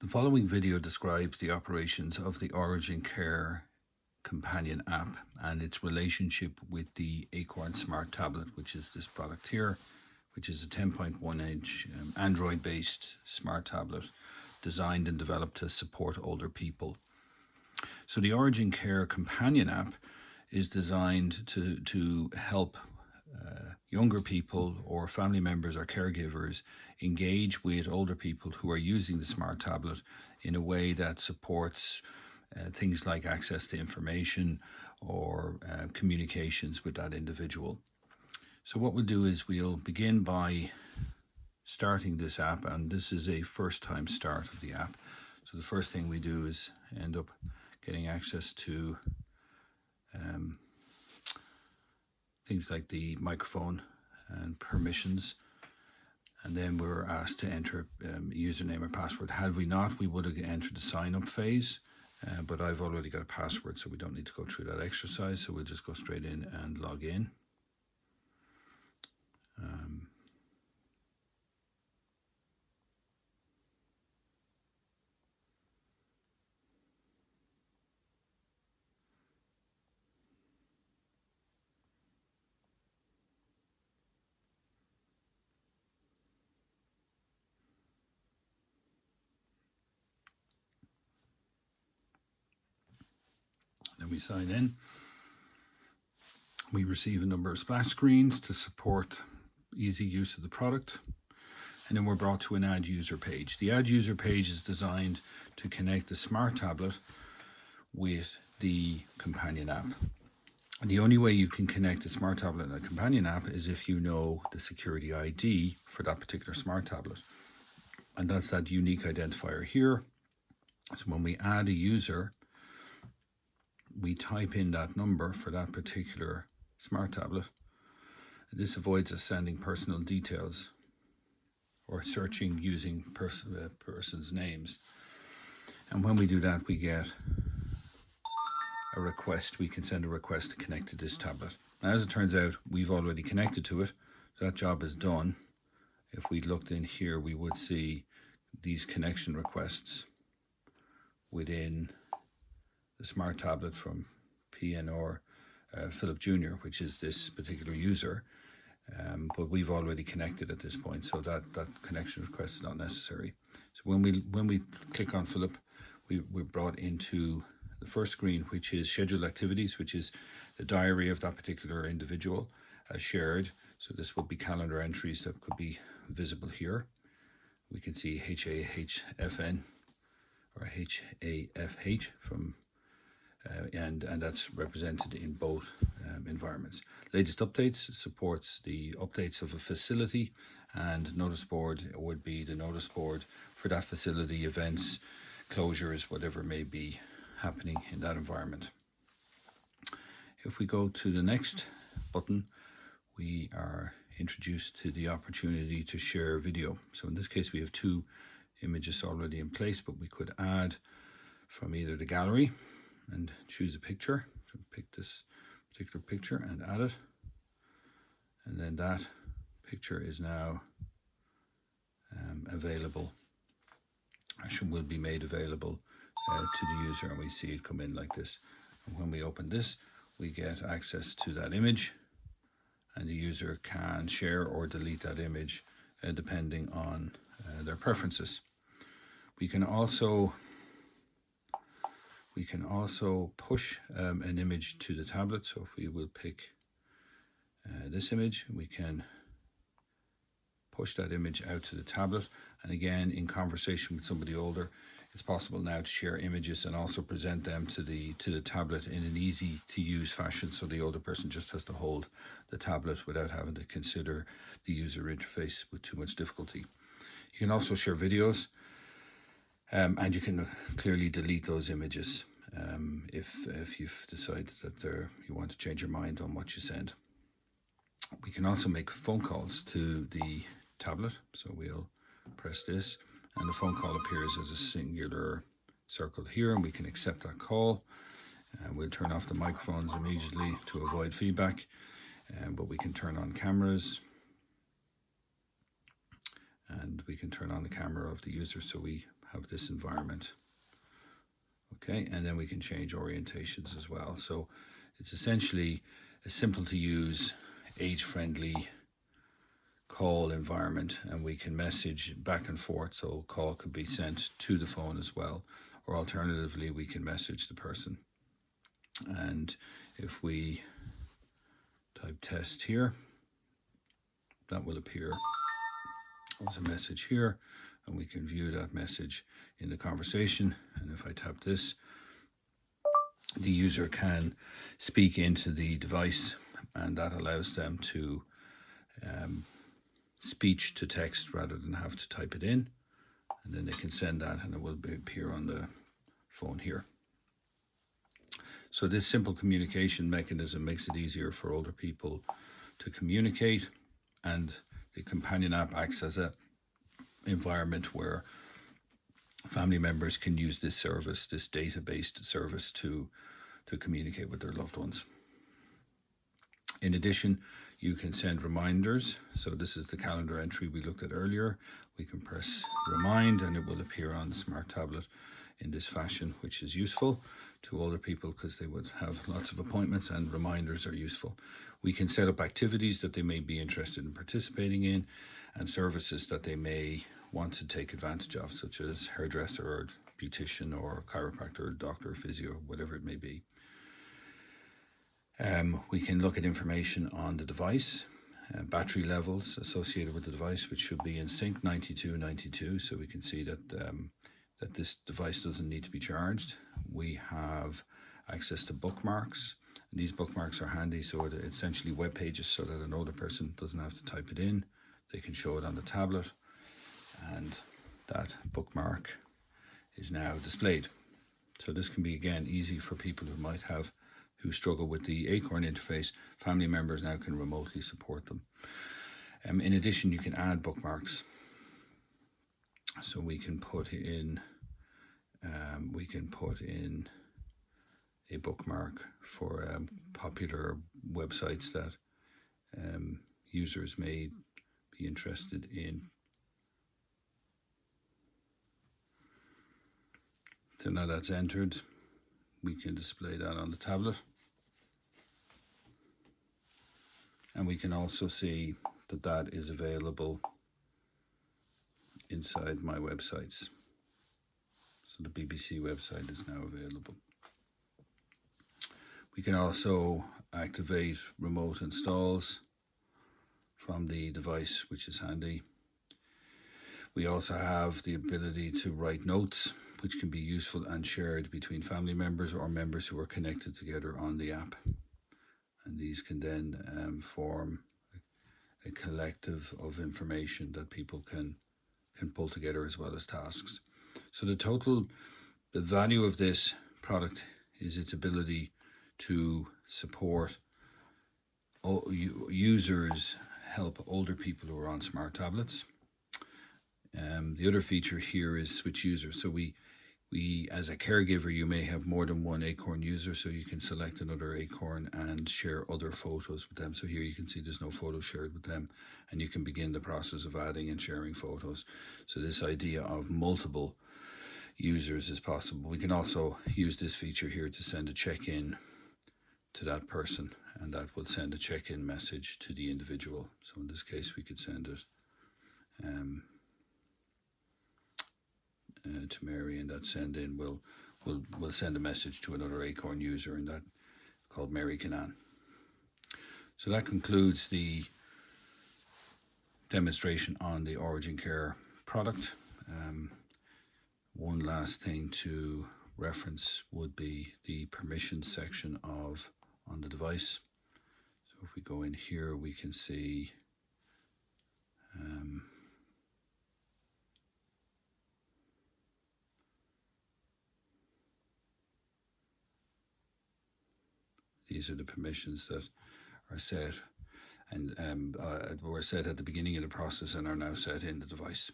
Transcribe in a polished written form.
The following video describes the operations of the ACORN Companion app and its relationship with the ACORN Smart Tablet, which is this product here, which is a 10.1-inch Android-based smart tablet designed and developed to support older people. So the ACORN Companion app is designed to help younger people or family members or caregivers engage with older people who are using the smart tablet in a way that supports things like access to information or communications with that individual. So what we'll do is we'll begin by starting this app, and this is a first time start of the app. So the first thing we do is end up getting access to things like the microphone and permissions, and then we're asked to enter username or password. Had we not, we would have entered the sign up phase, but I've already got a password, so we don't need to go through that exercise, so we'll just go straight in and log in. Then we sign in. We receive a number of splash screens to support easy use of the product. And then we're brought to an add user page. The add user page is designed to connect the smart tablet with the companion app. And the only way you can connect the smart tablet and a companion app is if you know the security ID for that particular smart tablet. And that's that unique identifier here. So when we add a user, we type in that number for that particular smart tablet. This avoids us sending personal details or searching using person's names. And when we do that, we get a request. We can send a request to connect to this tablet. Now, as it turns out, we've already connected to it. That job is done. If we looked in here, we would see these connection requests within the smart tablet from PNR Philip Jr., which is this particular user, but we've already connected at this point, so that connection request is not necessary. So when we click on Philip, we're brought into the first screen, which is scheduled activities, which is the diary of that particular individual as shared. So this will be calendar entries that could be visible here. We can see HAHFN or HAFH from and that's represented in both environments. Latest updates supports the updates of a facility, and notice board would be the notice board for that facility, events, closures, whatever may be happening in that environment. If we go to the next button, we are introduced to the opportunity to share video. So in this case, we have two images already in place, but we could add from either the gallery and choose a picture. So pick this particular picture and add it. And then that picture is now available, actually will be made available to the user, and we see it come in like this. And when we open this, we get access to that image, and the user can share or delete that image depending on their preferences. We can also push an image to the tablet. So if we will pick this image, we can push that image out to the tablet. And again, in conversation with somebody older, it's possible now to share images and also present them to the tablet in an easy to use fashion. So the older person just has to hold the tablet without having to consider the user interface with too much difficulty. You can also share videos. And you can clearly delete those images if you've decided that you want to change your mind on what you send. We can also make phone calls to the tablet. So we'll press this, and the phone call appears as a singular circle here, and we can accept that call. We'll turn off the microphones immediately to avoid feedback, but we can turn on cameras. And we can turn on the camera of the user so we have this environment. Okay, and then we can change orientations as well. So it's essentially a simple to use, age-friendly call environment, and we can message back and forth, so a call could be sent to the phone as well, or alternatively we can message the person. And if we type test here, that will appear as a message here, and we can view that message in the conversation. And if I tap this, the user can speak into the device, and that allows them to speech to text rather than have to type it in, and then they can send that and it will appear on the phone here. So this simple communication mechanism makes it easier for older people to communicate, and the companion app acts as an environment where family members can use this service, this data-based service, to communicate with their loved ones. In addition, you can send reminders. So this is the calendar entry we looked at earlier. We can press remind and it will appear on the smart tablet in this fashion, which is useful to older people because they would have lots of appointments, and reminders are useful. We can set up activities that they may be interested in participating in, and services that they may want to take advantage of, such as hairdresser or beautician or chiropractor, doctor, physio, whatever it may be. We can look at information on the device, battery levels associated with the device, which should be in sync 9292, so we can see that that this device doesn't need to be charged. We have access to bookmarks. These bookmarks are handy, so it's essentially web pages, so that an older person doesn't have to type it in. They can show it on the tablet, and that bookmark is now displayed. So this can be, again, easy for people who struggle with the ACORN interface. Family members now can remotely support them. In addition, you can add bookmarks. So we can put in a bookmark for popular websites that users may be interested in. So now that's entered, we can display that on the tablet. And we can also see that that is available inside my websites. So the BBC website is now available. We can also activate remote installs from the device, which is handy. We also have the ability to write notes, which can be useful and shared between family members or members who are connected together on the app. And these can then form a collective of information that people can pull together, as well as tasks. So the value of this product is its ability to support users, help older people who are on smart tablets. The other feature here is switch users. So we as a caregiver, you may have more than one ACORN user, so you can select another ACORN and share other photos with them. So here you can see there's no photos shared with them, and you can begin the process of adding and sharing photos. So this idea of multiple users is possible. We can also use this feature here to send a check-in to that person, and that will send a check-in message to the individual. So in this case, we could send it to Mary, and that send-in will send a message to another ACORN user, and that called Mary Canan. So that concludes the demonstration on the Origin Care product. One last thing to reference would be the permissions section on the device. So if we go in here, we can see these are the permissions that are set and were set at the beginning of the process and are now set in the device.